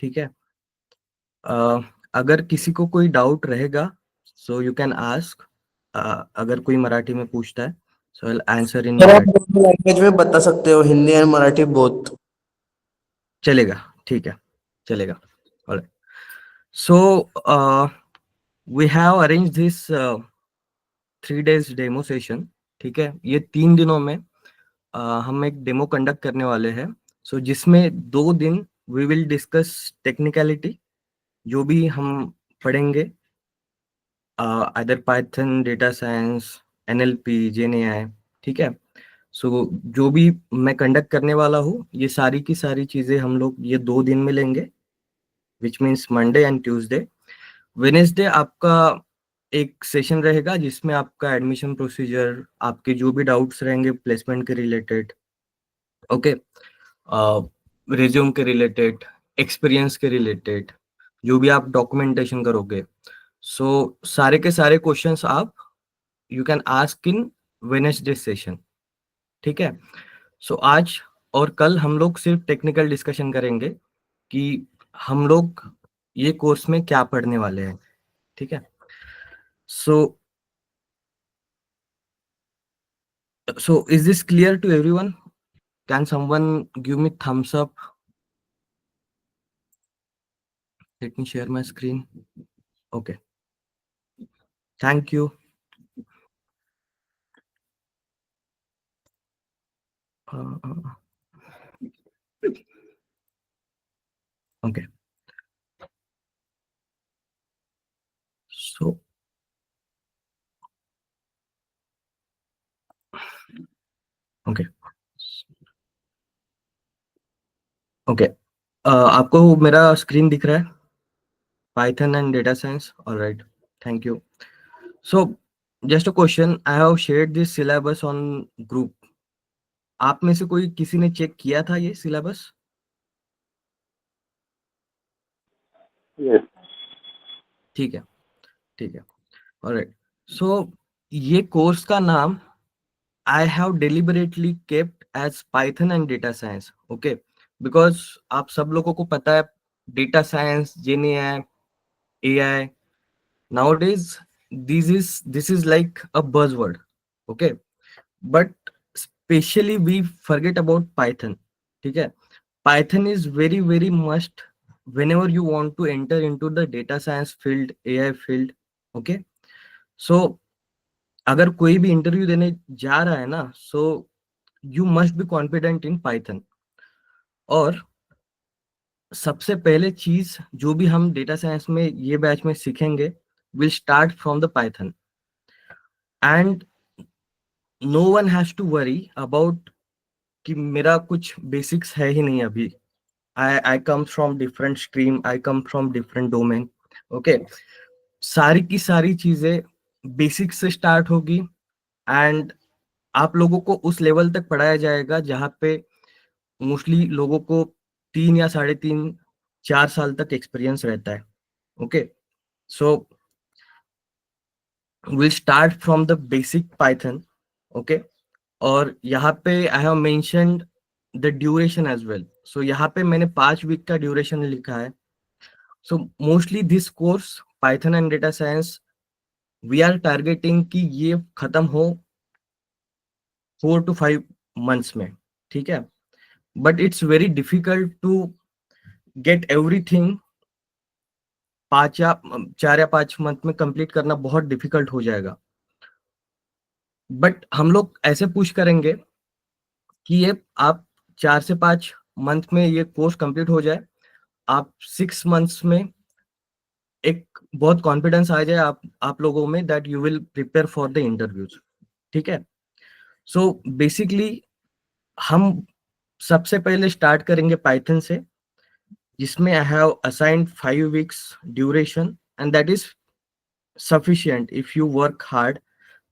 ठीक है। अगर किसी को कोई डाउट रहेगा सो यू कैन आस्क। अगर कोई मराठी में पूछता है so I will answer in sir आप मराठी। दोनों लैंग्वेज में बता सकते हो, हिंदी एंड मराठी बोथ। चलेगा, ठीक है, चलेगा। Alright, so we have arrange this 3 days demo session. ठीक है, ये 3 दिनों में हम एक डेमो कंडक्ट करने वाले हैं। सो जिसमें 2 दिन वी विल डिस्कस टेक्निकलिटी, जो भी हम पढ़ेंगे, other Python, data science, NLP, GenAI. ठीक है। सो जो भी मैं कंडक्ट करने वाला हूँ, ये सारी की सारी चीजें हम लोग ये 2 दिन में लेंगे, which means Monday and Tuesday. Wednesday आपका एक सेशन रहेगा जिसमें आपका एडमिशन प्रोसीजर, आपके जो भी डाउट्स रहेंगे प्लेसमेंट के रिलेटेड, ओके, रिज्यूम के रिलेटेड, एक्सपीरियंस के रिलेटेड, जो भी आप डॉक्यूमेंटेशन करोगे, सो सारे के सारे क्वेश्चंस आप you can ask in Wednesday session. ठीक है। सो आज और कल हम लोग सिर्फ टेक्निकल डिस्कशन करेंगे कि हम लोग ये कोर्स में क्या पढ़ने वाले हैं। ठीक है। So is this clear to everyone? Can someone give me thumbs up? Let me share my screen. Okay, thank you. Okay, so okay, okay, आपको मेरा स्क्रीन दिख रहा है? Python and data science, alright, thank you. So just a question, I have shared this syllabus on group. आप में से कोई किसी ने चेक किया था ये सिलेबस? Yes. ठीक है, ठीक है, ऑलराइट। सो ये कोर्स का नाम I have deliberately kept as Python and data science, okay, because आप सब लोगों को पता है data science, GenAI, AI, nowadays this is like a buzzword, okay, but especially we forget about Python. ठीक है, Python is very very must whenever you want to enter into the data science field, AI field, okay. So अगर कोई भी interview देने जा रहा है ना, so you must be confident in Python। और सबसे पहले चीज जो भी हम डेटा साइंस में ये बैच में सीखेंगे will start from the Python. And no one has to worry about कि मेरा कुछ बेसिक्स है ही नहीं अभी। I come from different stream, I come from different domain, okay. सारी की सारी चीजें बेसिक से स्टार्ट होगी एंड आप लोगों को उस लेवल तक पढ़ाया जाएगा जहाँ पे मोस्टली लोगों को 3 या 3.5 4 साल तक एक्सपीरियंस रहता है, okay. So will start from the basic Python, okay. और यहाँ पे I have mentioned the duration as well. So यहाँ पे मैंने 5 वीक का ड्यूरेशन लिखा है। So mostly this course Python and data science we are targeting कि ये खत्म हो 4 to 5 months में। ठीक है, but it's very difficult to get everything 4 या 5 मंथ में कंप्लीट करना बहुत डिफिकल्ट हो जाएगा। बट हम लोग ऐसे पुश करेंगे कि ये आप 4 से 5 मंथ में ये कोर्स कंप्लीट हो जाए, आप 6 मंथ्स में एक बहुत कॉन्फिडेंस आ जाए आप लोगों में that you will prepare for the interviews. ठीक है। सो बेसिकली हम सबसे पहले स्टार्ट करेंगे पाइथन से, जिसमें I have assigned 5 weeks duration and that is sufficient if you work hard.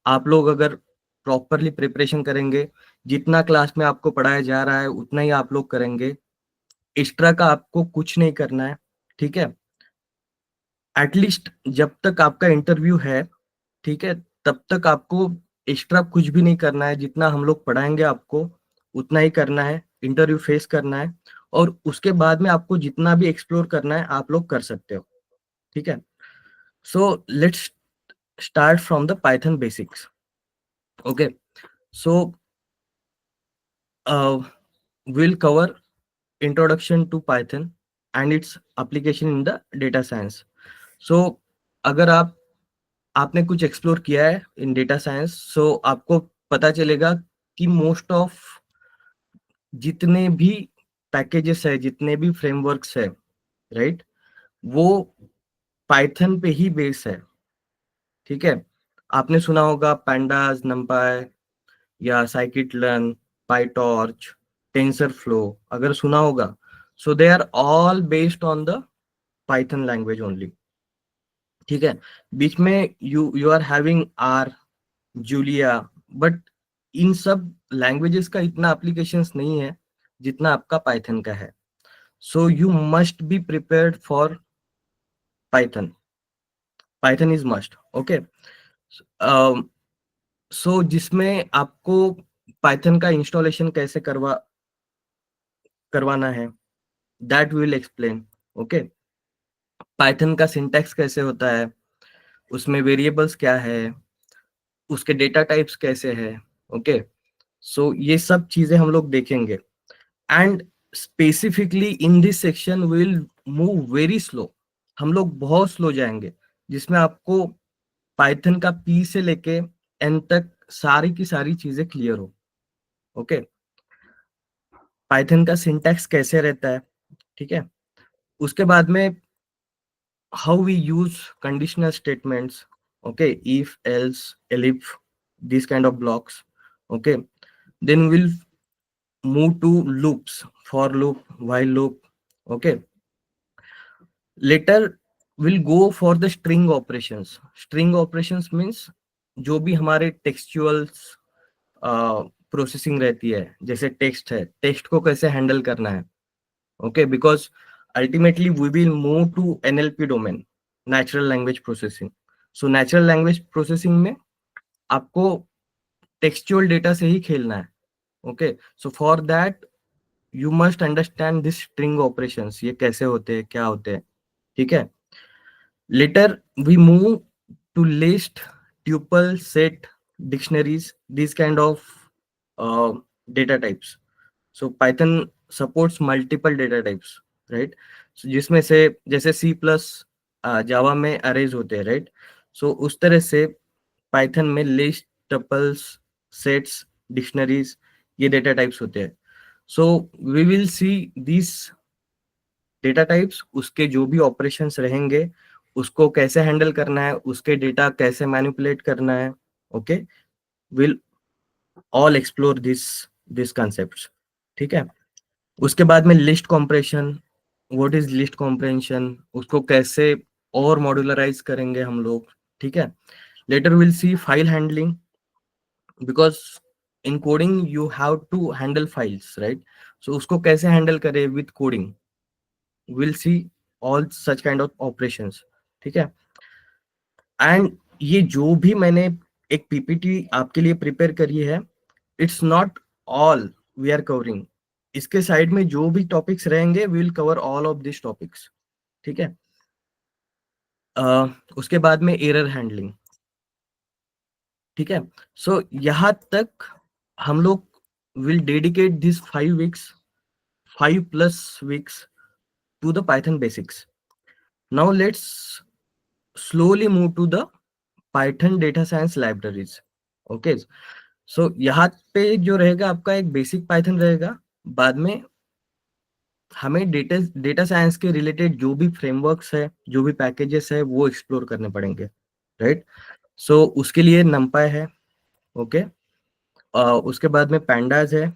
आप लोग अगर प्रॉपरली प्रिपरेशन करेंगे, जितना क्लास में आपको पढ़ाया जा रहा है उतना ही आप लोग करेंगे, एक्स्ट्रा का आपको कुछ नहीं करना है। ठीक है, एटलीस्ट जब तक आपका इंटरव्यू है, ठीक है, तब तक आपको एक्स्ट्रा कुछ भी नहीं करना है। जितना हम लोग पढ़ाएंगे आपको उतना ही करना है, इंटरव्यू फेस करना है और उसके बाद में आपको जितना भी एक्सप्लोर करना है आप लोग कर सकते हो, ठीक है। So let's start from the Python basics, okay. So we'll cover introduction to Python and its application in the data science. So अगर आपने कुछ एक्सप्लोर किया है इन डेटा साइंस, सो आपको पता चलेगा कि मोस्ट ऑफ जितने भी पैकेजेस है, जितने भी फ्रेमवर्क्स है, राइट, वो पाइथन पे ही बेस है, ठीक है। आपने सुना होगा pandas, numpy या scikit-learn, pytorch, tensorflow, अगर सुना होगा, so they are all based on the python language only, ठीक है। बीच में you are having R, Julia, but इन सब लैंग्वेजेस का इतना एप्लीकेशंस नहीं है जितना आपका पाइथन का है। So you must be prepared for Python, Python is must, okay. So जिसमें आपको पाइथन का इंस्टॉलेशन कैसे करवाना है, that will explain, okay. Python का सिंटैक्स कैसे होता है, उसमें वेरिएबल्स क्या है, उसके डेटा टाइप्स कैसे है, ओके। सो ये सब चीजें हम लोग देखेंगे and specifically in this section will move very slow, हम लोग बहुत स्लो जाएंगे, जिसमें आपको पाइथन का पी से लेके एन तक सारी की सारी चीजें क्लियर हो, ओके। पाइथन का सिंटैक्स कैसे रहता है, ठीक है। उसके बाद में how we use conditional statements, okay, if, else, elif, these kind of blocks, okay. Then we'll move to loops, for loop, while loop, okay. Later we'll go for the string operations. String operations means जो भी हमारे टेक्सचुअल्स processing रहती है, जैसे text है, text को कैसे handle करना है, okay, because ultimately we will move to NLP domain, natural language processing. So natural language processing में आपको टेक्सचुअल डेटा से ही खेलना है, okay. So for that you must understand this string operations, ये कैसे होते हैं, क्या होते हैं, ठीक है। Later we move to list, tuple, set, dictionaries, these kind of data types. So Python supports multiple data types, right? So जिसमें से जैसे C प्लस जावा में अरेज होते हैं, राइट। सो उस तरह से पाइथन में लिस्ट, टपल्स, सेट्स, डिक्शनरीज, ये डेटा टाइप्स होते हैं। So we will see this data types, उसके जो भी ऑपरेशंस रहेंगे उसको कैसे हैंडल करना है, उसके डेटा कैसे मैनिपुलेट करना है, okay. Will all explore this concepts, ठीक है। उसके बाद में list compression, what is list comprehension, उसको कैसे और मॉड्यूलराइज करेंगे हम लोग, ठीक है। Later will see file handling, because in coding you have to handle files, right. So उसको कैसे हैंडल करें with coding, will see all such kind of operations, ठीक है। एंड ये जो भी मैंने एक पीपीटी आपके लिए प्रिपेयर करी है, it's not all we are covering, इसके साइड में जो भी टॉपिक्स रहेंगे we will cover all of this topics, ठीक है। उसके बाद में एरर हैंडलिंग, ठीक है। सो यहाँ तक हम लोग will dedicate this 5 weeks, 5+ weeks to the Python basics. Now let's slowly move to the Python data science libraries, okay. सो यहाँ पे जो रहेगा आपका एक बेसिक पाइथन रहेगा, बाद में हमें डेटा साइंस के रिलेटेड जो भी फ्रेमवर्क्स है, जो भी पैकेजेस है, वो एक्सप्लोर करने पड़ेंगे, राइट। सो उसके लिए numpy है, ओके। उसके बाद में pandas है,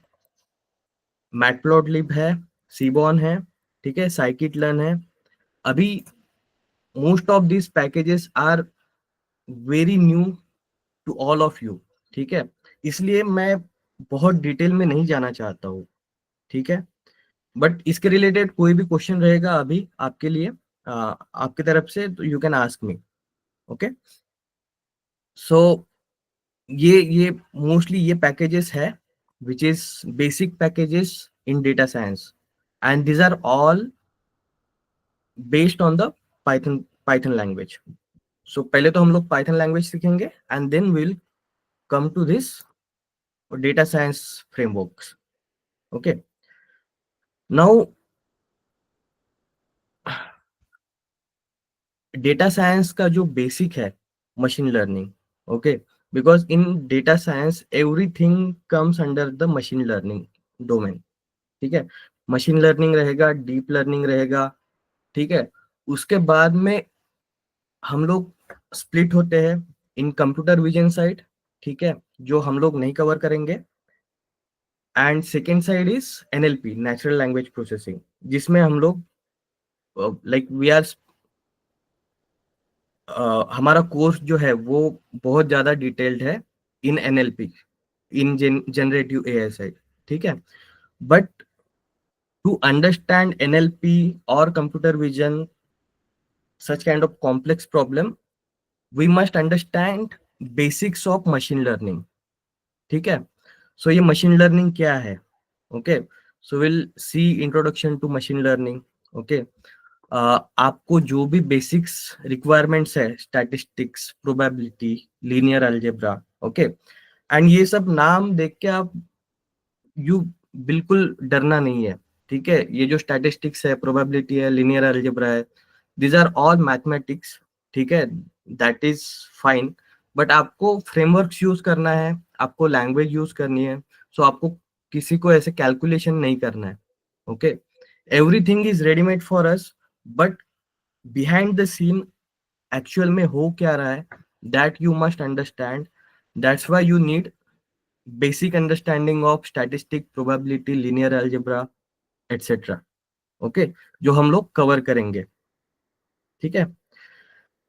मैटप्लॉटलिब है, सीबॉन है, ठीक है, scikit-learn है। अभी most of this packages are very new to all of you, ठीक है। इसलिए मैं बहुत डिटेल में नहीं जाना चाहता हूँ, ठीक है। बट इसके रिलेटेड कोई भी क्वेश्चन रहेगा अभी आपके लिए आपकी तरफ से, तो you can ask me, okay. So ये मोस्टली ये पैकेजेस है which is basic packages in data science, and these are all based on the Python language. So पहले तो हम लोग Python language सीखेंगे and then we'll come to this data science frameworks. Okay, now data science का जो basic है machine learning. Okay, because in data science everything comes under the machine learning domain. ठीक है, मशीन लर्निंग रहेगा, deep learning रहेगा, ठीक है. उसके बाद में हम लोग स्प्लिट होते हैं इन कंप्यूटर विजन साइड, ठीक है, जो हम लोग नहीं कवर करेंगे. And second side is NLP, natural language processing, जिसमें हम लोग लाइक वी आर हमारा कोर्स जो है वो बहुत ज्यादा डिटेल्ड है इन एनएलपी, इन जनरेटिव एआई साइड, ठीक है. बट टू अंडरस्टैंड एनएलपी और computer vision, such kind of complex problem, we must understand basics of machine learning. ठीक है, सो ये मशीन लर्निंग क्या है. Okay, so will see introduction to machine learning. Okay, आपको जो भी बेसिक्स रिक्वायरमेंट्स है, statistics, probability, linear algebra, okay, and ये सब नाम देख के आप यू बिल्कुल डरना नहीं है, ठीक है. ये जो स्टैटिस्टिक्स है, प्रोबेबिलिटी है, लीनियर अलजेब्रा है, these are all mathematics, ठीक है, that is fine. बट आपको फ्रेमवर्क्स यूज करना है, आपको लैंग्वेज यूज करनी है, सो आपको किसी को ऐसे कैलकुलेशन नहीं करना है. Okay, everything is readymade for us, but behind the scene actual में हो क्या रहा है, that you must understand. That's why you need basic understanding of statistic, probability, linear algebra etcetera. Okay, जो हम लोग कवर करेंगे, ठीक है.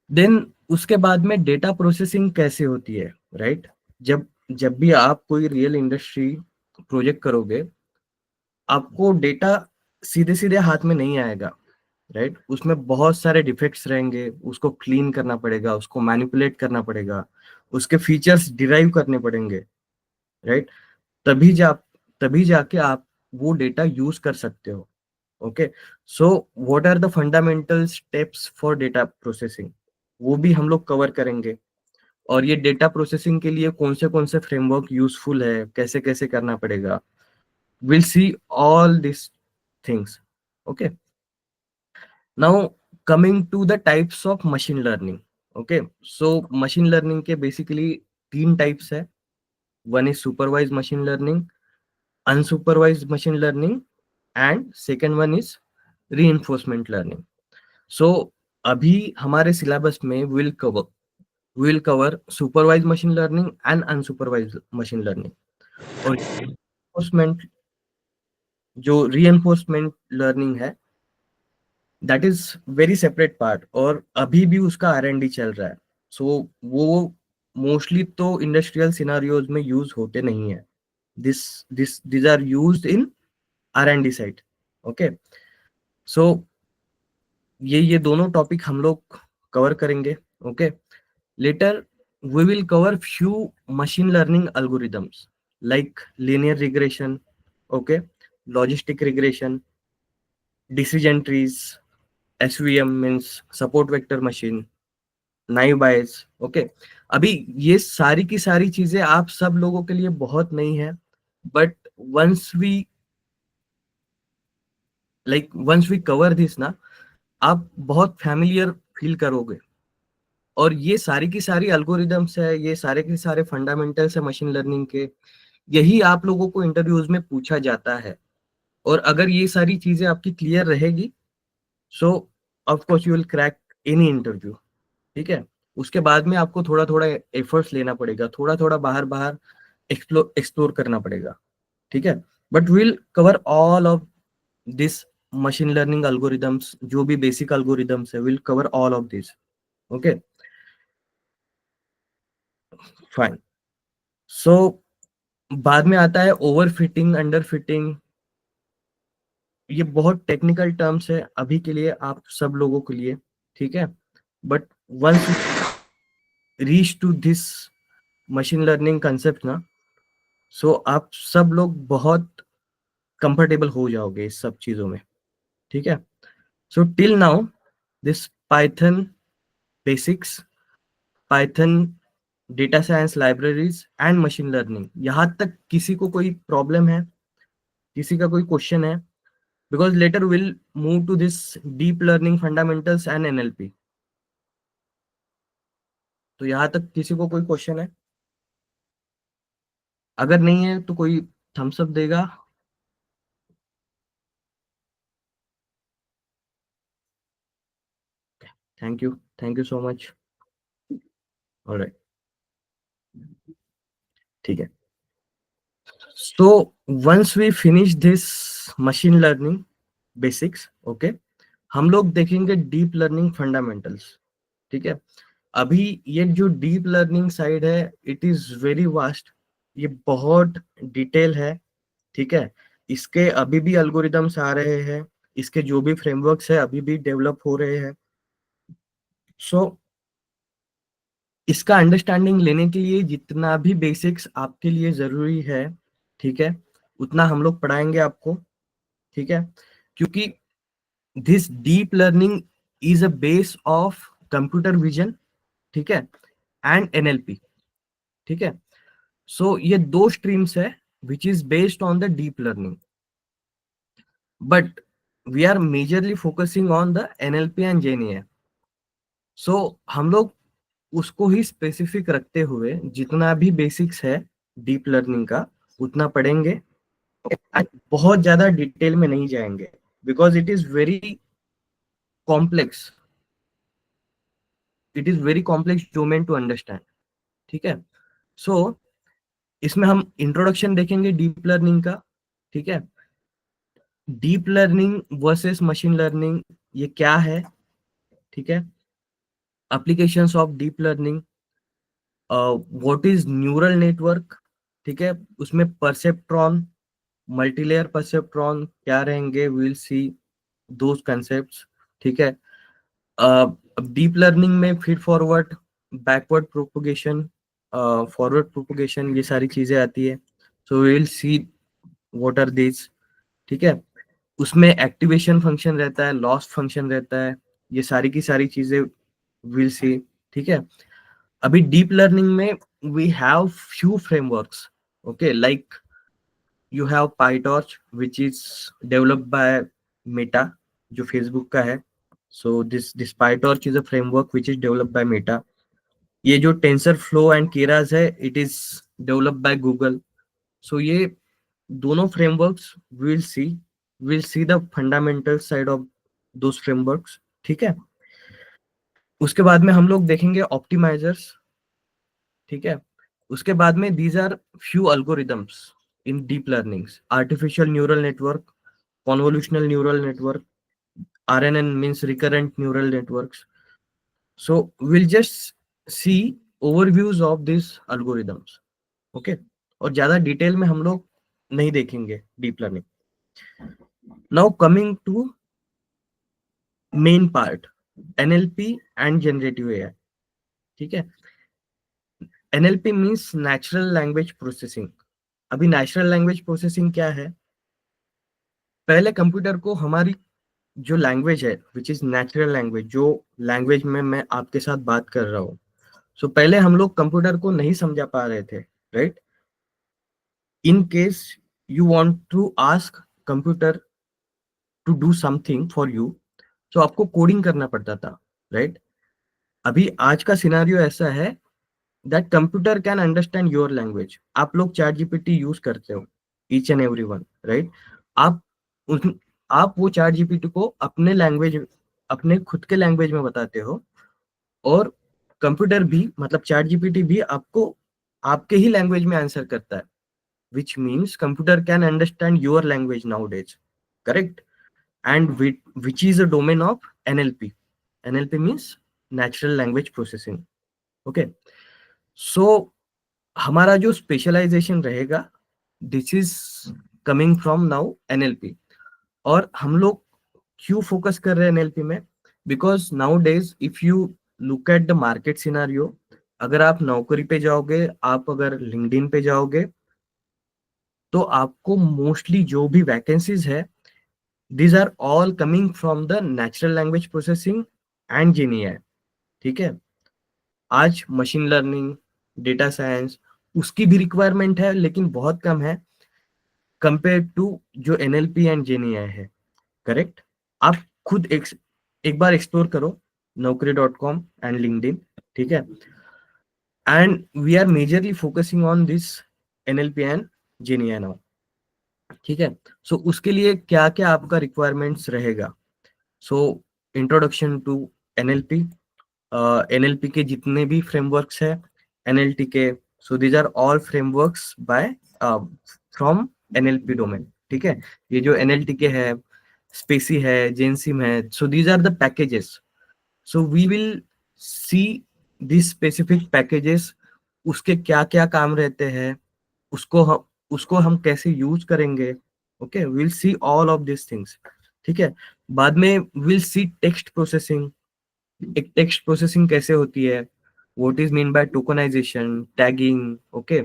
देन उसके बाद में डेटा प्रोसेसिंग कैसे होती है, राइट. जब जब भी आप कोई रियल इंडस्ट्री प्रोजेक्ट करोगे, आपको डेटा सीधे सीधे हाथ में नहीं आएगा, राइट. उसमें बहुत सारे डिफेक्ट्स रहेंगे, उसको क्लीन करना पड़ेगा, उसको मैनिपुलेट करना पड़ेगा, उसके फीचर्स डिराइव करने पड़ेंगे, राइट. तभी जाके आप वो डेटा यूज कर सकते हो. Okay, so what are the fundamental steps for data processing, वो भी हम लोग कवर करेंगे. और ये डेटा प्रोसेसिंग के लिए कौन से फ्रेमवर्क यूजफुल है, कैसे कैसे करना पड़ेगा, will see all this things. Okay, now coming to the types of machine learning. Okay, so machine learning के बेसिकली 3 टाइप्स है. One is supervise machine learning, unsupervise machine learning, and second one is reinforcement learning. So अभी हमारे syllabus में will cover supervise machine learning and unsupervise machine learning. और reinforcement, जो reinforcement learning है, that is very separate part, और अभी भी उसका R&D चल रहा है. सो वो मोस्टली तो इंडस्ट्रियल सिनारियोज में यूज होते नहीं है. these are used in R&D side. Okay, so ये दोनों टॉपिक हम लोग कवर करेंगे. Okay, later we will cover few machine learning algorithms like linear regression, okay, logistic regression, decision trees, SVM means support vector machine, naive Bayes. okay, अभी ये सारी की सारी चीजें आप सब लोगों के लिए बहुत नई है, but once we cover this ना, आप बहुत फैमिलियर फील करोगे. और ये सारी की सारी अल्गोरिदम्स है, ये सारे के सारे फंडामेंटल्स है मशीन लर्निंग के, यही आप लोगों को इंटरव्यूज में पूछा जाता है. और अगर ये सारी चीजें आपकी क्लियर रहेगी, सो of course you will crack any interview. ठीक है, उसके बाद में आपको थोड़ा थोड़ा एफर्ट्स लेना पड़ेगा, थोड़ा थोड़ा बाहर बाहर एक्सप्लोर करना पड़ेगा. ठीक है, but will cover all of this machine learning algorithms, जो भी बेसिक अल्गोरिदम्स है, will cover all of this. Okay, fine. So बाद में आता है ओवर फिटिंग, अंडर फिटिंग. ये बहुत टेक्निकल टर्म्स है अभी के लिए आप सब लोगों के लिए, ठीक है. But once reach to this machine learning concept ना, सो आप सब लोग बहुत कंफर्टेबल हो जाओगे इस सब चीजों में, ठीक है। So till now this Python basics, Python data science libraries and machine learning, यहाँ तक किसी को कोई प्रॉब्लम है, किसी का कोई क्वेश्चन है? Because later will move to this deep learning fundamentals and NLP. तो यहाँ तक किसी को कोई क्वेश्चन है? अगर नहीं है तो कोई थम्स अप देगा। Thank you so much. Alright, ठीक है। So once we finish this machine learning basics, okay, हम लोग देखेंगे डीप लर्निंग फंडामेंटल्स, ठीक है। अभी ये जो डीप लर्निंग साइड है, इट इज वेरी वास्ट, ये बहुत डिटेल है, ठीक है। इसके अभी भी अल्गोरिदम्स आ रहे हैं, इसके जो भी फ्रेमवर्क्स है अभी भी डेवलप हो रहे हैं। सो इसका अंडरस्टैंडिंग लेने के लिए जितना भी बेसिक्स आपके लिए जरूरी है, ठीक है, उतना हम लोग पढ़ाएंगे आपको, ठीक है। क्योंकि this deep learning is a base of computer vision, ठीक है, एंड एनएलपी, ठीक है। सो ये दो स्ट्रीम्स है which is based on the deep learning, but we are majorly focusing on the NLP and GenAI. So हम लोग उसको ही स्पेसिफिक रखते हुए जितना भी बेसिक्स है डीप लर्निंग का उतना पढ़ेंगे, आज बहुत ज्यादा डिटेल में नहीं जाएंगे because it is very complex, it is very complex domain to understand, ठीक है। सो इसमें हम इंट्रोडक्शन देखेंगे डीप लर्निंग का, ठीक है। Deep learning versus machine learning, ये क्या है, ठीक है। Applications of deep learning, what is neural network, ठीक है, उसमें परसेप्ट्रॉन, मल्टीलेयर परसेप्ट्रॉन क्या रहेंगे, विल सी दोज कंसेप्ट्स, ठीक है। डीप लर्निंग में feed forward, backward propagation, forward propagation, ये सारी चीजें आती है। So will see what are this, ठीक है। उसमें एक्टिवेशन फंक्शन रहता है, लॉस फंक्शन रहता है, ये सारी की सारी चीजें विल सी, ठीक है। अभी डीप लर्निंग में we have few frameworks, okay, like you have PyTorch which is developed by Meta, जो Facebook का है। so this PyTorch is a framework which is developed by Meta। ये जो TensorFlow and Keras है, it is developed by Google। so ये दोनों frameworks we'll see the fundamental side of those frameworks, ठीक है। उसके बाद में हम लोग देखेंगे ऑप्टिमाइजर्स, ठीक है। उसके बाद में these are few algorithms in deep learnings, artificial neural network, convolutional neural network, RNN means recurrent neural networks। So we'll just see overviews of these algorithms, okay। और ज्यादा डिटेल में हम लोग नहीं देखेंगे deep learning. Now coming to main part, NLP and generative AI, ठीक है। NLP means natural language processing. अभी नेचुरल लैंग्वेज प्रोसेसिंग क्या है? पहले कंप्यूटर को हमारी जो लैंग्वेज है विच इज नेचुरल लैंग्वेज, जो लैंग्वेज में मैं आपके साथ बात कर रहा हूँ, सो पहले हम लोग कंप्यूटर को नहीं समझा पा रहे थे, right. In case you want to ask computer to do something for you, तो आपको कोडिंग करना पड़ता था, राइट। अभी आज का सिनेरियो ऐसा है that computer can understand your language. आप लोग चैट जीपीटी यूज करते हो, each and every one, right. आप उस आप वो चैट जीपीटी को अपने लैंग्वेज, अपने खुद के लैंग्वेज में बताते हो, और कंप्यूटर भी, मतलब चैट जीपीटी भी आपको आपके ही लैंग्वेज में आंसर करता है, which means computer can understand your language nowadays, correct। and which is a domain of NLP। NLP means natural language processing, okay। so हमारा जो स्पेशलाइजेशन रहेगा, this is coming from now NLP. और हम लोग क्यों focus कर रहे हैं एनएलपी में? Because now days if you look at the market scenario, अगर आप नौकरी पे जाओगे, आप अगर लिंक्डइन पे जाओगे, तो आपको मोस्टली जो भी वैकेंसीज है, these are all coming from the natural language processing and GenAI. ठीक है, आज मशीन लर्निंग, डेटा साइंस, उसकी भी रिक्वायरमेंट है लेकिन बहुत कम है कंपेयर टू जो NLP एंड GenAI है। करेक्ट? आप खुद एक बार एक्सप्लोर करो naukri.com एंड लिंक्डइन। ठीक है, and we are majorly focusing on this NLP and GenAI now. ठीक है, सो उसके लिए क्या क्या आपका रिक्वायरमेंट्स रहेगा? So introduction to NLP, NLP के जितने भी फ्रेमवर्क्स है, NLT के, so these are all frameworks by from NLP domain. ठीक है, ये जो NLT के है, स्पेसी है, जेनसिम है, so these are the packages. So we will see this specific packages, उसके क्या क्या काम रहते हैं, उसको हम कैसे यूज करेंगे। Okay, will see all of this things. ठीक है, बाद में विल सी टेक्स्ट प्रोसेसिंग। एक टेक्स्ट प्रोसेसिंग कैसे होती है, what is mean by tokenization, tagging, okay,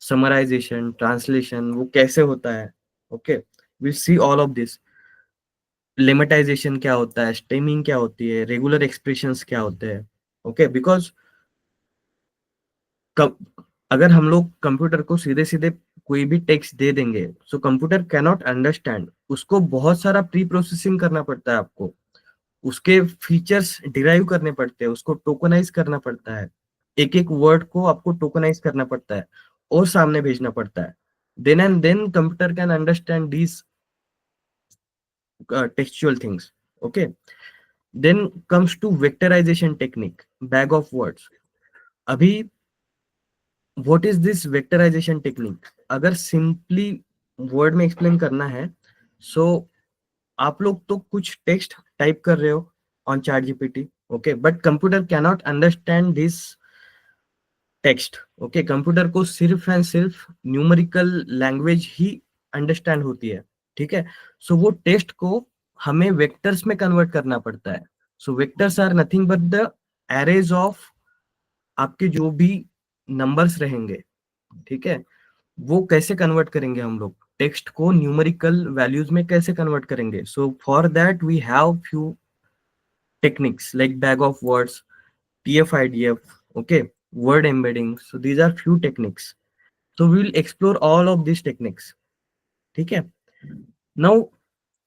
summarization, translation, वो कैसे होता है। Okay, will see all of this. Lemmatization क्या होता है, स्टेमिंग क्या होती है, रेगुलर एक्सप्रेशंस क्या होते हैं। ओके, बिकॉज अगर हम लोग कंप्यूटर को सीधे सीधे कोई भी टेक्स्ट दे देंगे, so computer can not understand, उसको बहुत सारा प्री प्रोसेसिंग करना पड़ता है आपको, उसके फीचर्स डिराइव करने पड़ते हैं, उसको टोकनाइज करना पड़ता है, एक एक वर्ड को आपको टोकनाइज करना पड़ता है और सामने भेजना पड़ता है। Then and then computer can understand these textual things. Okay, then comes to vectorization technique, bag of words. अभी what is this vectorization technique? अगर सिंपली वर्ड में एक्सप्लेन करना है, सो आप लोग तो कुछ टेक्स्ट टाइप कर रहे हो on chat GPT, okay, but computer can not understand this text. Okay, computer को सिर्फ एंड सिर्फ न्यूमेरिकल लैंग्वेज ही अंडरस्टैंड होती है। ठीक है, सो वो टेक्स्ट को हमें वेक्टर्स में कन्वर्ट करना पड़ता है। So vectors are nothing but the arrays of आपके जो भी नंबर्स रहेंगे। ठीक है, वो कैसे कन्वर्ट करेंगे हम लोग, टेक्स्ट को न्यूमेरिकल वैल्यूज में कैसे कन्वर्ट करेंगे? So for that we have few techniques like bag of words, TF-IDF, okay, word embedding. So these are few techniques. So we will explore all of these techniques. ठीक है, now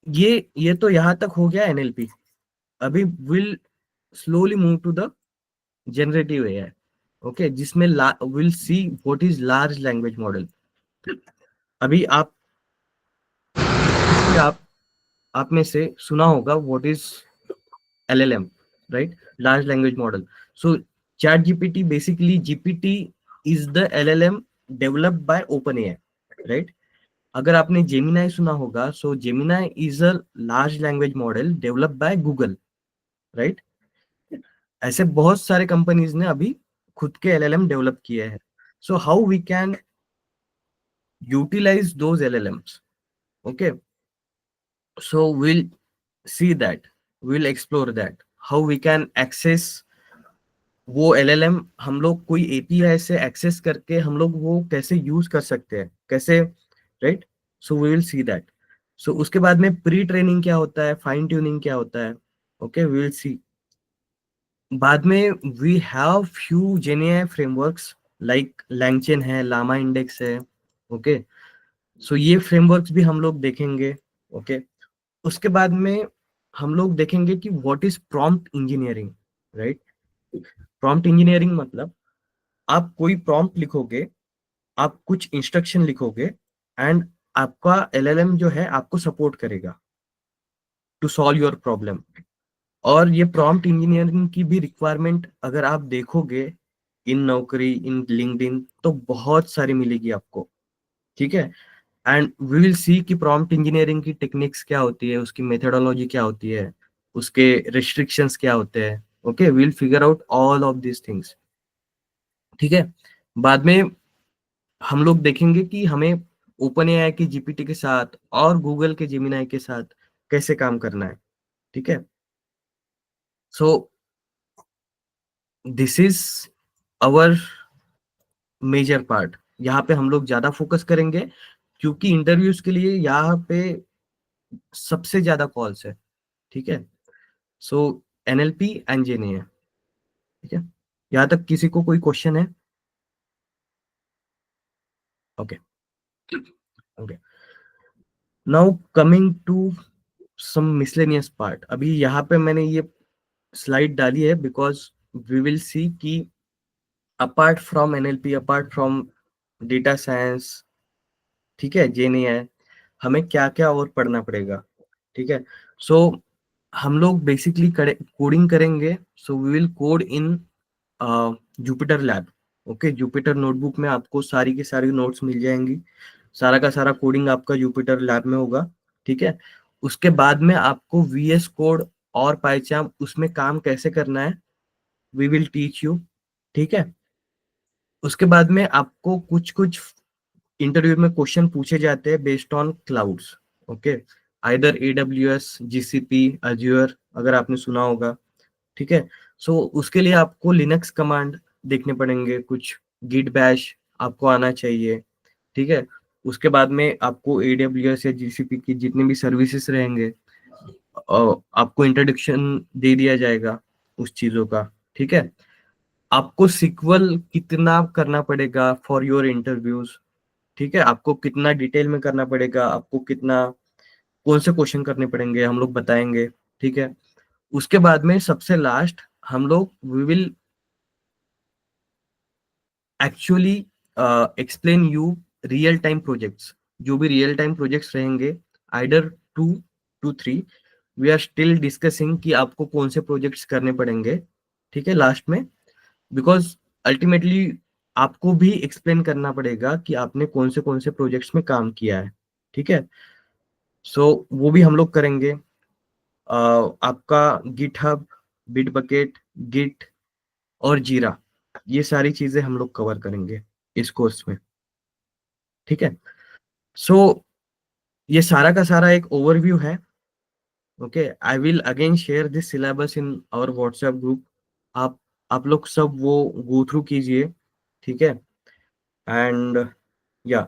ये तो यहाँ तक हो गया NLP। अभी will slowly move to the generative AI, okay, जिसमें will see what is large language model. अभी आप में से सुना होगा what is LLM, right? Large language model. So ChatGPT, basically GPT is the LLM developed by OpenAI, right? अगर आपने Gemini सुना होगा, so Gemini is a large language model developed by Google, right? ऐसे बहुत सारे कंपनीज ने अभी खुद के LLM डेवलप किए हैं। So how we can utilize those LLMs? Okay, so we'll see that, we'll explore that, how we can access वो LLM, हम लोग कोई API से एक्सेस करके हम लोग वो कैसे यूज कर सकते हैं, कैसे, right? So we will see that. So उसके बाद में प्री ट्रेनिंग क्या होता है, फाइन ट्यूनिंग क्या होता है, ओके, वी विल सी। बाद में we have few GenAI frameworks like LangChain है, लामा इंडेक्स है, ओके, सो ये फ्रेमवर्क्स भी हम लोग देखेंगे। ओके, उसके बाद में हम लोग देखेंगे कि what is prompt engineering, right? Prompt engineering मतलब आप कोई प्रॉम्प्ट लिखोगे, आप कुछ इंस्ट्रक्शन लिखोगे एंड आपका LLM जो है आपको सपोर्ट करेगा टू सॉल्व योर प्रॉब्लम। और ये प्रॉम्प्ट इंजीनियरिंग की भी रिक्वायरमेंट अगर आप देखोगे इन नौकरी, इन लिंक्डइन, तो बहुत सारी मिलेगी आपको। ठीक है, एंड वी विल सी कि प्रॉम्प्ट इंजीनियरिंग की टेक्निक्स क्या होती है, उसकी मेथोडोलॉजी क्या होती है, उसके रिस्ट्रिक्शंस क्या होते हैं। Okay, we will figure out all of this things. ठीक है, बाद में हम लोग देखेंगे कि हमें ओपन एआई की जीपीटी के साथ और गूगल के जेमिनाई के साथ कैसे काम करना है। ठीक है, so this is our major part. यहाँ पे हम लोग ज्यादा फोकस करेंगे क्योंकि इंटरव्यूज के लिए यहाँ पे सबसे ज्यादा कॉल्स है, ठीक है। सो एनएलपी एंड जेने है, ठीक है। यहाँ तक किसी को कोई क्वेश्चन है? Okay, okay. Now coming to some miscellaneous part. अभी यहाँ पे मैंने ये स्लाइड डाली है बिकॉज वी विल सी कि apart from NLP, apart from data science, ठीक है, जेने है, हमें क्या क्या और पढ़ना पड़ेगा, ठीक है। सो हम लोग बेसिकली कोडिंग करेंगे। So we will code in Jupyter lab. Okay, Jupyter notebook में आपको सारी की सारी नोट्स मिल जाएंगी, सारा का सारा कोडिंग आपका जुपिटर लैब में होगा, ठीक है। उसके बाद में आपको वीएस कोड और पाइचाम उसमें काम कैसे करना है, वी विल टीच यू, ठीक है। उसके बाद में आपको कुछ कुछ इंटरव्यू में क्वेश्चन पूछे जाते हैं based on clouds, okay, either AWS, GCP, Azure, अगर आपने सुना होगा, ठीक है। सो उसके लिए आपको लिनक्स कमांड देखने पड़ेंगे, कुछ गिट बैश आपको आना चाहिए, ठीक है। उसके बाद में आपको एडब्ल्यूएस या जीसीपी की जितनी भी सर्विसेज रहेंगे आपको इंट्रोडक्शन दे दिया जाएगा उस चीजों का, ठीक है। आपको सिक्वल कितना करना पड़ेगा फॉर योर इंटरव्यूज, ठीक है। आपको कितना डिटेल में करना पड़ेगा, आपको कितना, कौन से क्वेश्चन करने पड़ेंगे, हम लोग बताएंगे, ठीक है। उसके बाद में सबसे लास्ट हम लोग we will actually explain you real time projects. जो भी रियल टाइम प्रोजेक्ट्स रहेंगे, either 2 to 3, we are still discussing कि आपको कौन से प्रोजेक्ट्स करने पड़ेंगे, ठीक है, लास्ट में। बिकॉज अल्टीमेटली आपको भी एक्सप्लेन करना पड़ेगा कि आपने कौन से प्रोजेक्ट्स में काम किया है, ठीक है। सो वो भी हम लोग करेंगे। आपका गिटहब, बिटबकेट, गिट और जीरा, ये सारी चीजें हम लोग कवर करेंगे इस कोर्स में, ठीक है। सो ये सारा का सारा एक ओवरव्यू है। Okay, I will again share this syllabus in our WhatsApp group. आप आप लोग सब वो गो थ्रू कीजिए, ठीक है। एंड या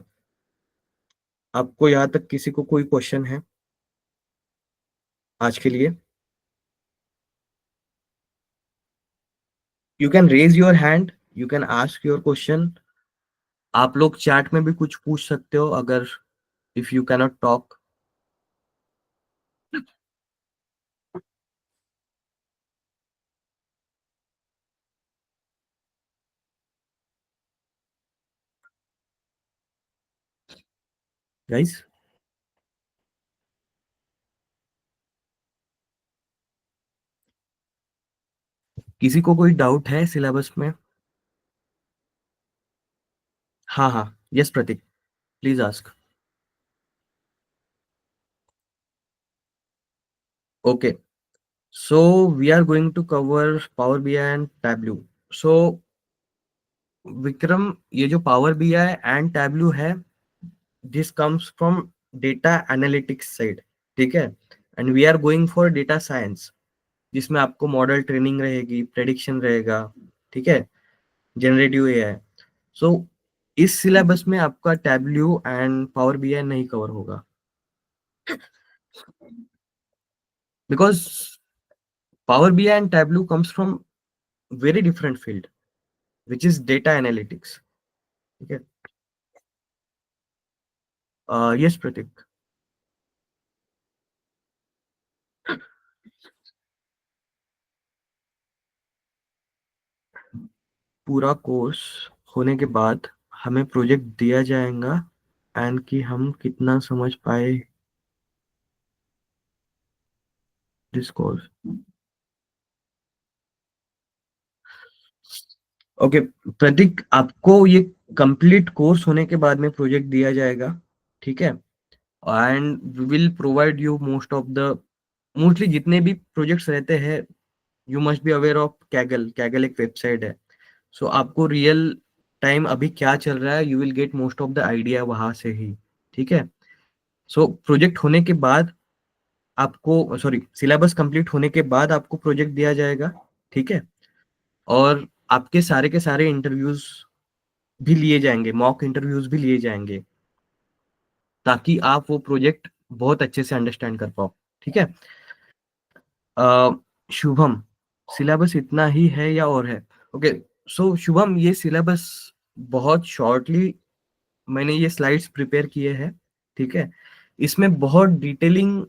आपको यहाँ तक किसी को कोई क्वेश्चन है आज के लिए? You can raise your hand, you can ask your question. आप लोग चैट में भी कुछ पूछ सकते हो अगर if you cannot talk. Guys, किसी को कोई डाउट है सिलेबस में? हाँ हाँ, yes Prateek, please ask. Okay, so we are going to cover Power BI and Tableau. So Vikram, ये जो पावर बीआई एंड टैबल्यू है, this comes from data analytics side, ठीक है। And we are going for data science, जिसमें आपको model training रहेगी, prediction रहेगा, ठीक है, जनरेटिव एआई। सो इस सिलेबस में आपका टैबल्यू एंड पावर बीआई नहीं कवर होगा, because power BI and tableau comes from very different field which is data analytics, ठीक है। यस प्रतीक। पूरा कोर्स होने के बाद हमें प्रोजेक्ट दिया जाएगा एंड कि हम कितना समझ पाए दिस कोर्स। ओके प्रतीक, आपको ये कंप्लीट कोर्स होने के बाद में प्रोजेक्ट दिया जाएगा, ठीक है। And we will provide you most of the, mostly जितने भी प्रोजेक्ट्स रहते हैं, you must be aware of Kaggle. Kaggle एक वेबसाइट है। सो आपको रियल टाइम अभी क्या चल रहा है, you will get most of the idea वहां से ही, ठीक है। सो प्रोजेक्ट होने के बाद आपको, सॉरी, सिलेबस कंप्लीट होने के बाद आपको प्रोजेक्ट दिया जाएगा, ठीक है। और आपके सारे के सारे इंटरव्यूज भी लिए जाएंगे, मॉक इंटरव्यूज भी लिए जाएंगे, ताकि आप वो प्रोजेक्ट बहुत अच्छे से अंडरस्टैंड कर पाओ। ठीक है। शुभम, सिलेबस इतना ही है या और है? ओके, सो शुभम, ये सिलेबस बहुत शॉर्टली मैंने ये स्लाइड्स प्रिपेयर किए हैं। ठीक है, इसमें बहुत डिटेलिंग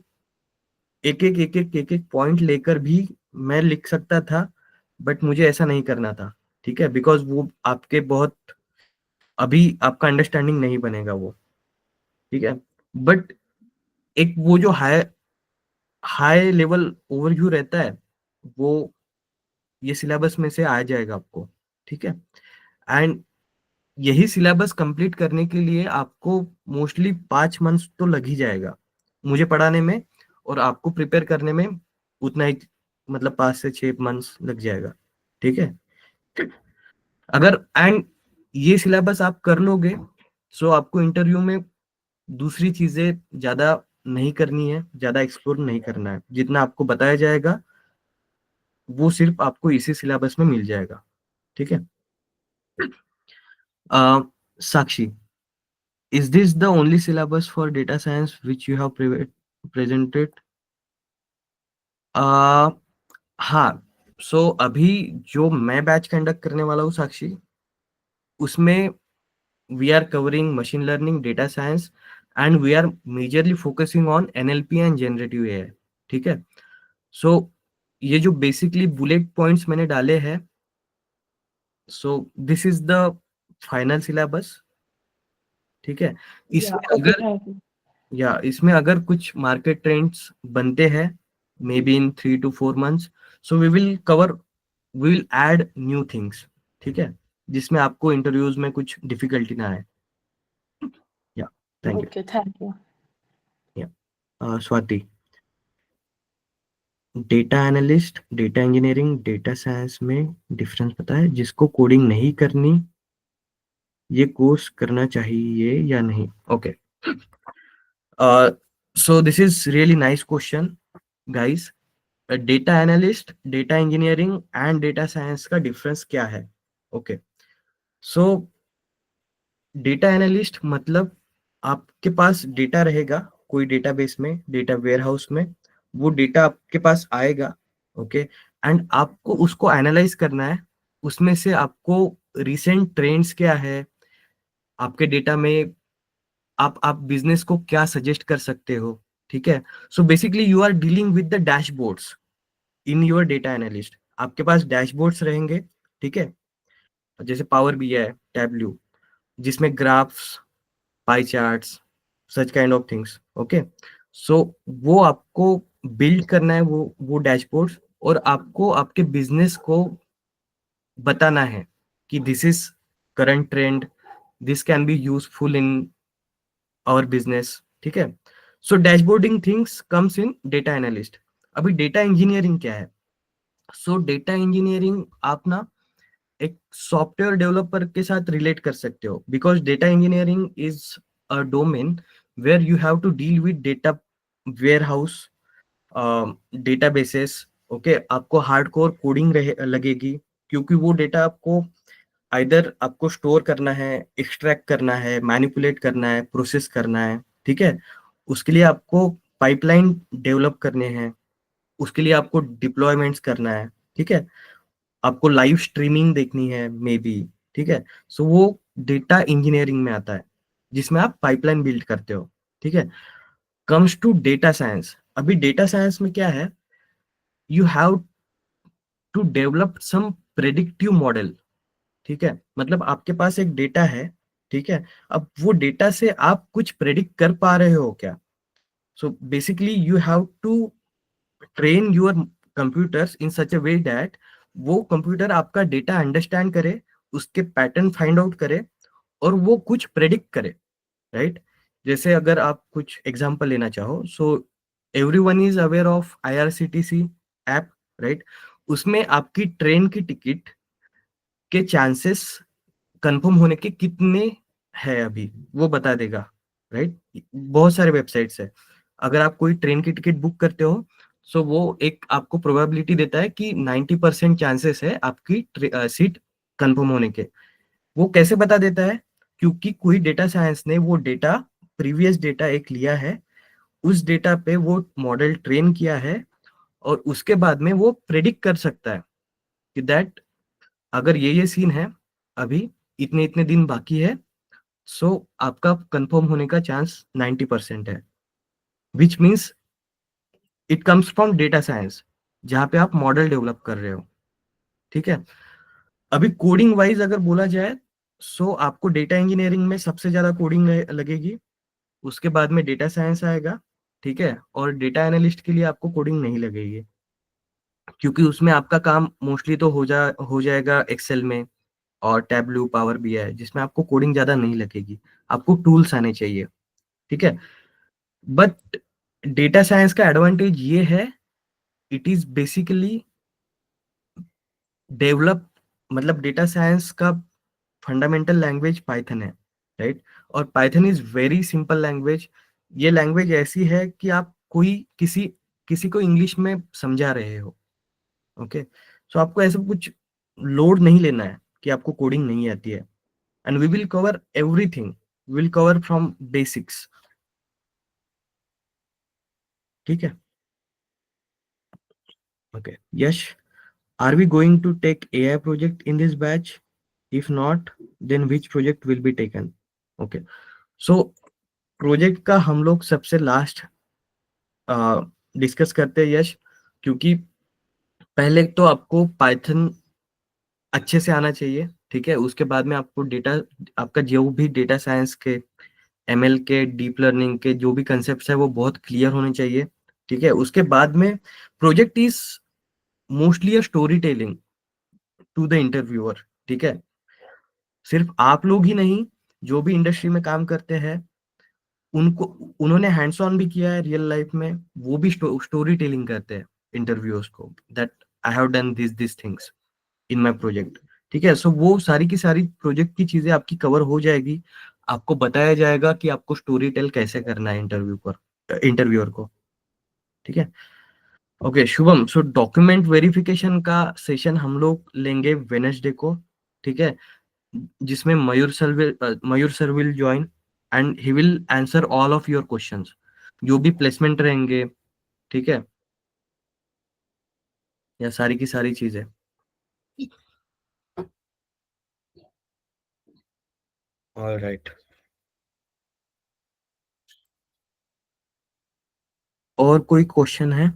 एक एक पॉइंट लेकर भी मैं लिख सकता था, बट मुझे ऐसा नहीं करना था। ठीक है, बिकॉज वो आपके बहुत अभी आपका अंडरस्टैंडिंग नहीं बनेगा वो। ठीक है, बट एक वो जो हाई हाई लेवल ओवरव्यू रहता है, वो ये सिलेबस में से आ जाएगा आपको। ठीक है, एंड यही सिलेबस कंप्लीट करने के लिए आपको मोस्टली 5 मंथ्स तो लग ही जाएगा मुझे पढ़ाने में, और आपको प्रिपेयर करने में उतना ही, मतलब 5 से 6 मंथ्स लग जाएगा। ठीक है, अगर एंड ये सिलेबस आप कर लोगे, सो आपको इंटरव्यू में दूसरी चीजें ज्यादा नहीं करनी है, ज्यादा एक्सप्लोर नहीं करना है। जितना आपको बताया जाएगा वो सिर्फ आपको इसी सिलेबस में मिल जाएगा। ठीक है। साक्षी, is this the only syllabus for data science which you have presented? uh, हाँ, सो अभी जो मैं बैच कंडक्ट करने वाला हूँ साक्षी, उसमें we are covering machine learning, data science, and we are majorly focusing on NLP and generative AI. ठीक है, सो ये जो बेसिकली बुलेट पॉइंट्स मैंने डाले हैं, सो this is the final syllabus. ठीक है, इसमें Okay, अगर thank you. इसमें अगर कुछ मार्केट ट्रेंड्स बनते हैं, maybe in 3 to 4 months, so we will add new things. ठीक है, जिसमें आपको इंटरव्यूज में कुछ डिफिकल्टी ना आए। या thank you. Okay, thank you. या Swati, data analyst, data engineering, data science में डिफरेंस पता है? जिसको कोडिंग नहीं करनी, ये कोर्स करना चाहिए या नहीं? Okay, so this is really nice question guys. Data analyst, data engineering and data science का डिफरेंस क्या है? ओके, सो डेटा एनालिस्ट मतलब आपके पास डेटा रहेगा कोई डेटाबेस में, डेटा वेयरहाउस में, वो डेटा आपके पास आएगा। ओके, एंड आपको उसको एनालाइज करना है। उसमें से आपको रिसेंट ट्रेंड्स क्या है आपके डेटा में, आप बिजनेस को क्या सजेस्ट कर सकते हो। ठीक है, so basically you are dealing with the dashboards in your data analyst. आपके पास डैशबोर्ड्स रहेंगे। ठीक है, जैसे पावर बी आई, टैबल्यू, जिसमें graphs, pie charts, such kind of things. Okay, so वो आपको बिल्ड करना है, वो डैशबोर्ड्स, और आपको आपके बिजनेस को बताना है कि this is current trend, this can be useful in our business. ठीक है, so dashboarding things comes in data analyst. अभी डेटा इंजीनियरिंग क्या है? सो डेटा इंजीनियरिंग आप ना एक सॉफ्टवेयर डेवलपर के साथ रिलेट कर सकते हो, because data engineering is a domain where you have to deal with data warehouse, databases. Okay, आपको हार्डकोर कोडिंग लगेगी, क्योंकि वो डेटा आपको आइदर आपको स्टोर करना है, एक्सट्रैक्ट करना है, मैनिपुलेट करना है, प्रोसेस करना है। ठीक है, उसके लिए आपको पाइपलाइन डेवलप करने हैं, उसके लिए आपको डिप्लॉयमेंट्स करना है। ठीक है, आपको लाइव स्ट्रीमिंग देखनी है मे बी। ठीक है, सो वो डेटा इंजीनियरिंग में आता है, जिसमें आप पाइपलाइन बिल्ड करते हो। ठीक है, कम्स टू डेटा साइंस। अभी डेटा साइंस में क्या है? You have to develop some predictive model. ठीक है, मतलब आपके पास एक डेटा है। ठीक है, अब वो डेटा से आप कुछ प्रेडिक्ट कर पा रहे हो क्या? So basically you have to train your computers in such a way that वो कंप्यूटर आपका डेटा अंडरस्टैंड करे, उसके पैटर्न फाइंड आउट करे, और वो कुछ प्रेडिक्ट करे। राइट, जैसे अगर आप कुछ एग्जांपल लेना चाहो, so everyone is aware of IRCTC app. Right, उसमें आपकी ट्रेन की टिकट के चांसेस कंफर्म होने के कितने हैं अभी वो बता देगा। राइट, बहुत सारे वेबसाइट्स है। अगर आप कोई ट्रेन की टिकट बुक करते हो, सो वो एक आपको प्रोबेबिलिटी देता है कि 90% चांसेस है आपकी सीट कंफर्म होने के। वो कैसे बता देता है? क्योंकि कोई डेटा साइंस ने वो डेटा प्रीवियस डेटा एक लिया है, उस डेटा पे वो मॉडल ट्रेन किया है, और उसके बाद में वो प्रेडिक्ट कर सकता है कि दैट अगर ये सीन है, अभी इतने इतने दिन बाकी है, सो आपका कंफर्म होने का चांस 90% है, which means it comes from data science, जहाँ पे आप मॉडल डेवलप कर रहे हो। ठीक है। अभी कोडिंग वाइज अगर बोला जाए, सो आपको डेटा इंजीनियरिंग में सबसे ज्यादा कोडिंग लगेगी, उसके बाद में डेटा साइंस आएगा। ठीक है। और डेटा एनालिस्ट के लिए आपको कोडिंग नहीं लगेगी, क्योंकि उसमें आपका काम मोस्टली तो हो जाएगा एक्सेल में और टैबलू पावर बीआई, जिसमें आपको कोडिंग ज्यादा नहीं लगेगी, आपको टूल्स आने चाहिए। ठीक है। बट डेटा साइंस का एडवांटेज ये है, इट इज बेसिकली डेवलप, मतलब डेटा साइंस का फंडामेंटल लैंग्वेज पाइथन है, राइट। और Python is very simple language. ये लैंग्वेज ऐसी है कि आप कोई किसी किसी को इंग्लिश में समझा रहे हो, ओके। सो आपको ऐसा कुछ लोड नहीं लेना है कि आपको कोडिंग नहीं आती है, and we will cover everything, will cover from basics. ठीक है। Okay Yash, are we going to take AI project in this batch? If not, then which project will be taken? Okay. So project का हम लोग सबसे last discuss करते हैं यश, क्योंकि पहले तो आपको पाइथन अच्छे से आना चाहिए। ठीक है। उसके बाद में आपको डेटा, आपका जो भी डेटा साइंस के, एमएल के, डीप लर्निंग के जो भी कंसेप्ट है वो बहुत क्लियर होने चाहिए। ठीक है। उसके बाद में project is mostly a story telling to the interviewer. ठीक है। सिर्फ आप लोग ही नहीं, जो भी इंडस्ट्री में काम करते हैं, उनको, उन्होंने हैंड्स ऑन भी किया है रियल लाइफ में, वो भी स्टोरी टेलिंग करते हैं इंटरव्यूअर्स को, that I have done this things in my project. ठीक है। सो वो सारी की सारी प्रोजेक्ट की चीजें आपकी कवर हो जाएगी, आपको बताया जाएगा कि आपको स्टोरी टेल कैसे करना है इंटरव्यूअर को। ठीक है। Okay Shubham, so document verification का सेशन हम लोग लेंगे वेनेसडे को। ठीक है। जिसमें Mayur sir will join, and he will answer all of your questions, जो भी प्लेसमेंट रहेंगे। ठीक है। या सारी की सारी चीजें। ऑलराइट। और कोई क्वेश्चन है?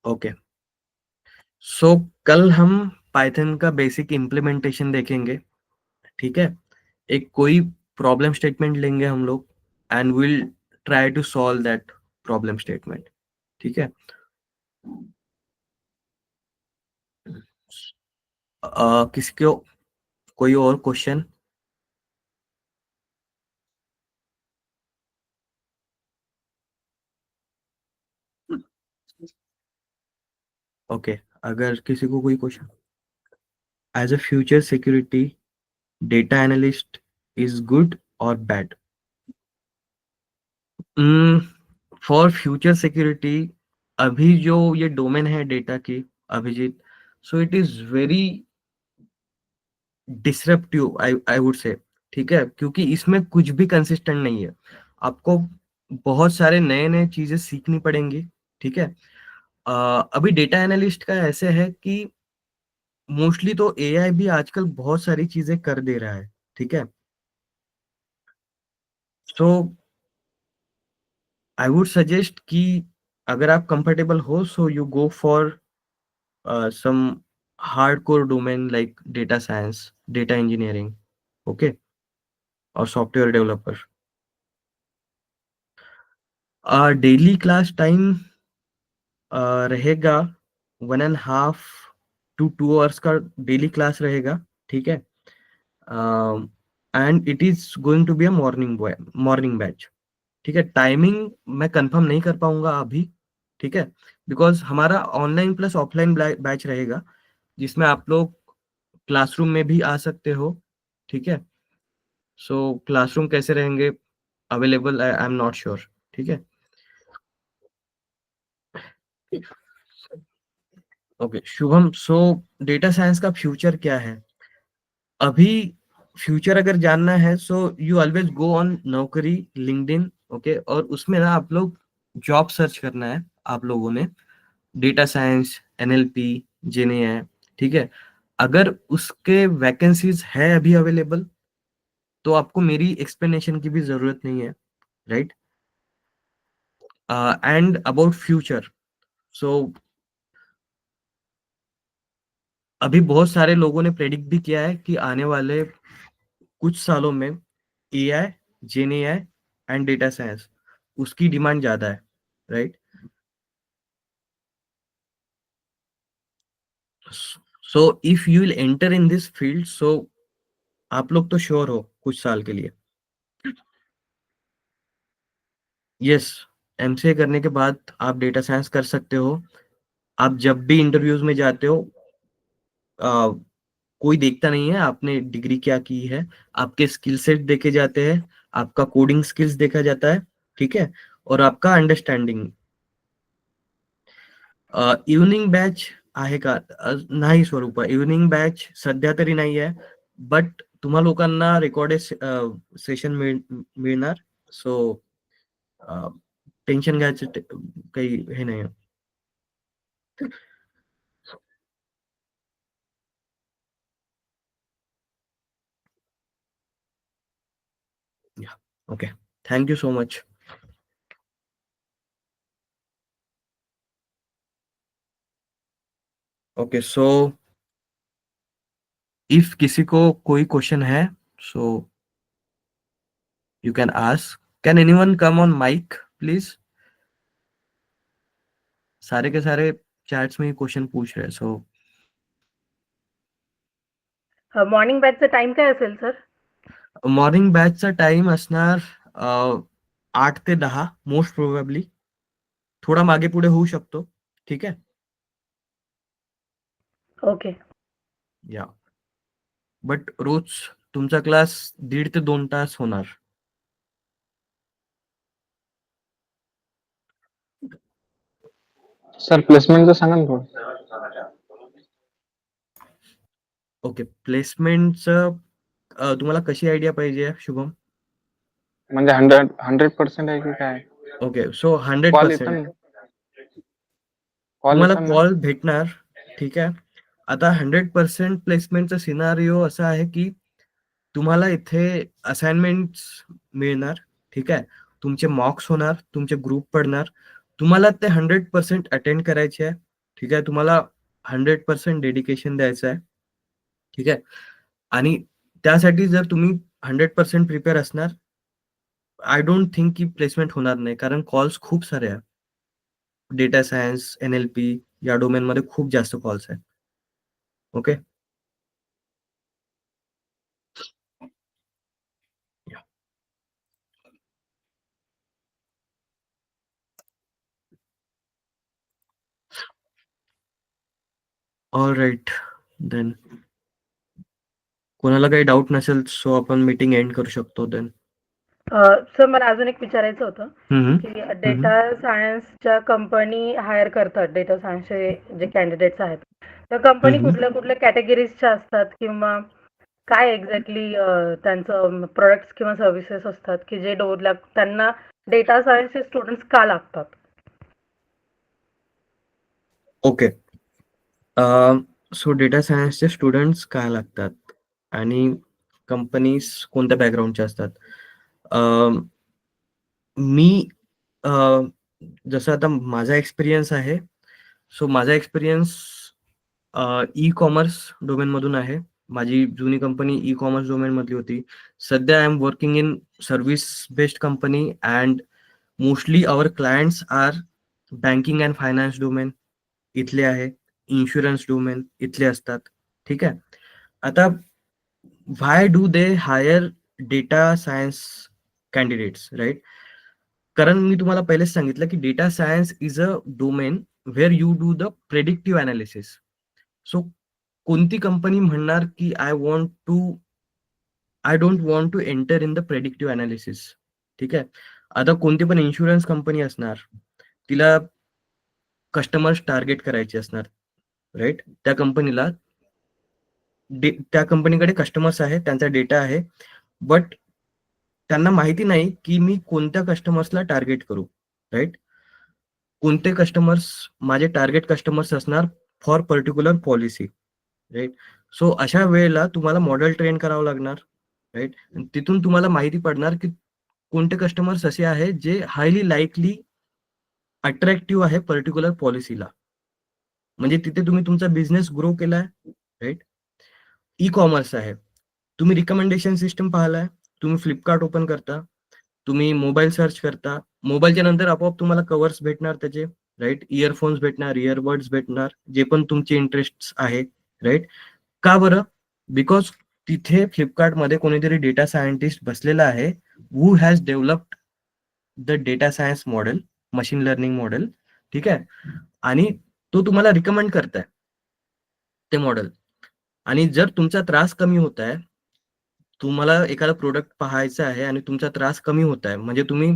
ओके। सो कल हम पाइथन का बेसिक इम्प्लीमेंटेशन देखेंगे। ठीक है। एक कोई प्रॉब्लम स्टेटमेंट लेंगे हम लोग, and will try to solve that problem statement. ठीक है। किसी को कोई और क्वेश्चन? ओके। अगर किसी को कोई question, as a future security, data analyst is good और बैड? फॉर फ्यूचर सिक्योरिटी, अभी जो ये डोमेन है डेटा की, Abhijeet, so it is very disruptive, I would say. ठीक है। क्योंकि इसमें कुछ भी कंसिस्टेंट नहीं है, आपको बहुत सारे नए नए चीजें सीखनी पड़ेंगी। ठीक है। अभी डेटा एनालिस्ट का ऐसे है कि मोस्टली तो एआई भी आजकल बहुत सारी चीजें कर दे रहा है। ठीक है। सो आई वुड सजेस्ट कि अगर आप कंफर्टेबल हो, so you go for some hardcore domain like data science, data engineering, okay, और software developer. Daily class time रहेगा 1.5 to 2 hours का डेली क्लास रहेगा। ठीक है। And it is going to be a morning batch. ठीक है। Timing मैं confirm नहीं कर पाऊंगा अभी। ठीक है। बिकॉज हमारा ऑनलाइन प्लस ऑफलाइन बैच रहेगा, जिसमें आप लोग क्लासरूम में भी आ सकते हो। ठीक है। सो क्लासरूम कैसे रहेंगे available, I am not sure. ठीक है। ओके शुभम, सो डेटा साइंस का फ्यूचर क्या है अभी? फ्यूचर अगर जानना है so you always go on नौकरी लिंक्डइन, ओके, और उसमें ना आप लोग जॉब सर्च करना है आप लोगों ने, डेटा साइंस, एनएलपी, जेने, ठीक है। अगर उसके वैकेंसीज है अभी अवेलेबल तो आपको मेरी एक्सप्लेनेशन की भी जरूरत नहीं है, राइट? एंड अबाउट फ्यूचर, सो अभी बहुत सारे लोगों ने प्रेडिक्ट भी किया है कि आने वाले कुछ सालों में AI, Gen AI and data science उसकी डिमांड ज्यादा है, right? So if you will enter in this field, so आप लोग तो श्योर हो कुछ साल के लिए। यस, एमसीए करने के बाद आप डेटा साइंस कर सकते हो। आप जब भी इंटरव्यूज में जाते हो, आ, कोई देखता नहीं है आपने डिग्री क्या की है, आपके स्किल सेट देखे जाते हैं, आपका कोडिंग स्किल्स देखा जाता है, ठीक है, और आपका अंडरस्टँडिंग। इव्हनिंग बॅच आहे का? नाही स्वरूपा, इव्हनिंग बॅच सध्या तरी नाही आहे, बट तुम्हा लोकांना रेकॉर्डेड सेशन मिळणार, सो टेन्शन घ्यायचं काही हे नाही. Okay, thank you so much. Okay, so if किसी को कोई क्वेश्चन है, so you can ask. Can anyone come on mic please? सारे के सारे चॅट्स में क्वेश्चन पूछ रहे, सो मॉर्निंग बॅचचा टाइम काय असेल सर? मॉर्निंग बॅचचा टाइम असणार 8 ते 10 मोस्ट प्रोबेबली. थोडा मागे पुढे होऊ शकतो, ठीक आहे. ओके. या, बट रोज तुमचा क्लास 1.5 ते 2 तास होणार. सर प्लेसमेंटचं सांगा ना थोडं. ओके, प्लेसमेंटचं तुम्हाला कशी आयडिया पाहिजे शुभम? म्हणजे 100% आहे की काय? ओके, सो कॉल 100% येतं ना? कॉल तुम्हाला येतं ना? कॉल भेटणार, ठीक आहे. आता 100% प्लेसमेंटचा सिनारिओ असा आहे की तुम्हाला इथे असाइनमेंट्स मिळणार, ठीक आहे. तुमचे मॉक्स होणार, तुमचे ग्रुप पडणार, तुम्हाला ते 100% अटेंड करायचे आहे, ठीक आहे. तुम्हाला 100% डेडिकेशन द्यायचं आहे, ठीक आहे. आणि त्यासाठी जर तुम्ही 100% प्रिपेअर असणार, आय डोंट थिंक की प्लेसमेंट होणार नाही, कारण कॉल्स खूप सारे आहेत. डेटा सायन्स, एनएलपी या डोमेन मध्ये खूप जास्त कॉल्स आहेत. ओके. ऑल राईट देन, कोणाला काही डाऊट नसेल सो आपण मीटिंग एंड करू शकतो देन. सर मला अजून एक विचारायचं होतं की डेटा सायन्सच्या कंपनी हायर करतात डेटा सायन्सचे जे कॅन्डिडेट्स आहेत, तर कंपनी कुठल्या कुठल्या कॅटेगरीजच्या असतात किंवा काय एक्झॅक्टली त्यांचं प्रोडक्ट्स किंवा सर्व्हिसेस असतात की जे त्यांना डेटा सायन्सचे स्टुडंट्स का लागतात? ओके, सो डेटा सायन्सचे स्टुडंट्स काय लागतात आणि कंपनीज कोणत्या बॅकग्राऊंडच्या असतात. मी जसं आता माझा एक्सपिरियन्स आहे, सो माझा एक्सपिरियन्स ई कॉमर्स डोमेन मधून आहे. माझी जुनी कंपनी ई कॉमर्स डोमेन मधली होती. सध्या I am working in service based company and mostly our clients are banking and finance domain इथले आहे, इन्शुरन्स डोमेन इथले असतात, ठीक आहे. आता why do they hire data science candidates, right? कारण मी तुम्हाला पहिलेच सांगितलं की data science is a domain where you do the predictive analysis. So कोणती कंपनी म्हणणार की I don't want to enter in the predictive analysis, ठीक आहे. आता कोणती पण इन्शुरन्स कंपनी असणार, तिला कस्टमर्स टार्गेट करायचे असणार, राईट? त्या कंपनीला त्या कंपनीकडे कस्टमर्स आहे, त्यांचा डेटा आहे, बट त्यांना माहिती नाही की मी कोणत्या कस्टमर्सला टार्गेट करू, राईट? कोणते कस्टमर्स माझे टार्गेट कस्टमर्स असणार फॉर पर्टिक्युलर पॉलिसी, राईट? सो अशा वेळेला तुम्हाला मॉडेल ट्रेन करावं लागणार, राईट? तिथून तुम्हाला माहिती पडणार की कोणते कस्टमर्स असे आहेत जे हायली लाईकली अट्रॅक्टिव्ह आहे पर्टिक्युलर पॉलिसीला. म्हणजे तिथे तुम्ही तुमचा बिझनेस ग्रो केलाय, राईट? ई कॉमर्स आहे, तुम्ही रिकमेंडेशन सिस्टम पाहिलाय, तुम्ही फ्लिपकार्ट ओपन करता, तुम्ही मोबाईल सर्च करता, मोबाईलच्या नंतर आपोआप तुम्हाला कव्हर्स भेटणार त्याचे, राईट? इयरफोन्स भेटणार, इयरबड्स भेटणार, जे पण तुमचे इंटरेस्ट आहे, राईट? का बरं? बिकॉज तिथे फ्लिपकार्टमध्ये कोणीतरी डेटा सायंटिस्ट बसलेला आहे who has developed the data science model, machine learning model, ठीक आहे? आणि तो तुम्हाला रिकमेंड करताय ते मॉडेल. आणि जर तुमचा त्रास कमी होत आहे, तुम्हाला एखादा प्रोडक्ट पाहायचा आहे आणि तुमचा त्रास कमी होत आहे, म्हणजे तुम्ही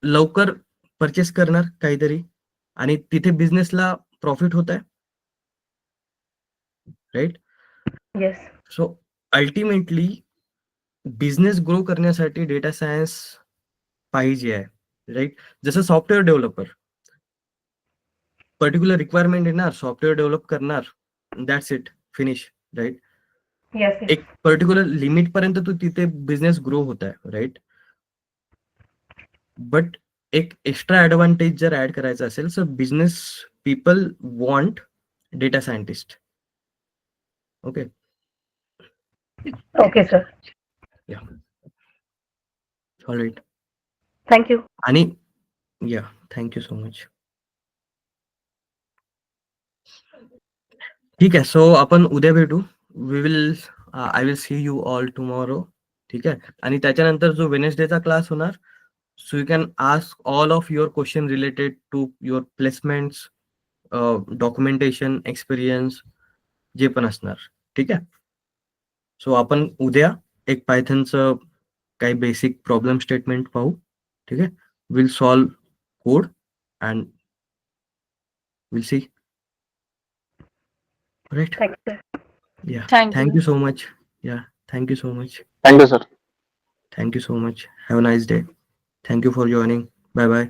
लवकर परचेस करणार काहीतरी आणि तिथे बिझनेसला प्रॉफिट होत आहे, right? Yes. So ultimately business grow करण्यासाठी डेटा सायन्स पाहिजे आहे, राईट? जसं सॉफ्टवेअर डेव्हलपर पर्टिक्युलर रिक्वायरमेंट येणार, सॉफ्टवेअर डेव्हलप करणार, that's it, finish, right? Yes. एक पर्टिक्युलर लिमिट पर्यंत तो तिथे बिझनेस ग्रो होत आहे, राईट? बट एक एक्स्ट्रा ऍडव्हान्टेज जर ऍड करायचा असेल तर business people want data scientist. Okay okay sir. Alright. Thank you. आणि या थँक्यू सो मच. ठीक आहे, सो आपण उद्या भेटू. I will see you all tomorrow, ठीक आहे? आणि त्याच्यानंतर जो वेनेसडेचा क्लास होणार, so you can ask all of your question related to your placements, documentation, experience, जे पण असणार, ठीक आहे? सो आपण उद्या एक पायथनचं काही बेसिक प्रॉब्लेम स्टेटमेंट पाहू, ठीक आहे? Will solve code and will see, right? Thank you. Yeah. Thank Thank you. you so much. Yeah. Thank you so much. Thank you sir. Thank you so much. Have a nice day. Thank you for joining. Bye bye.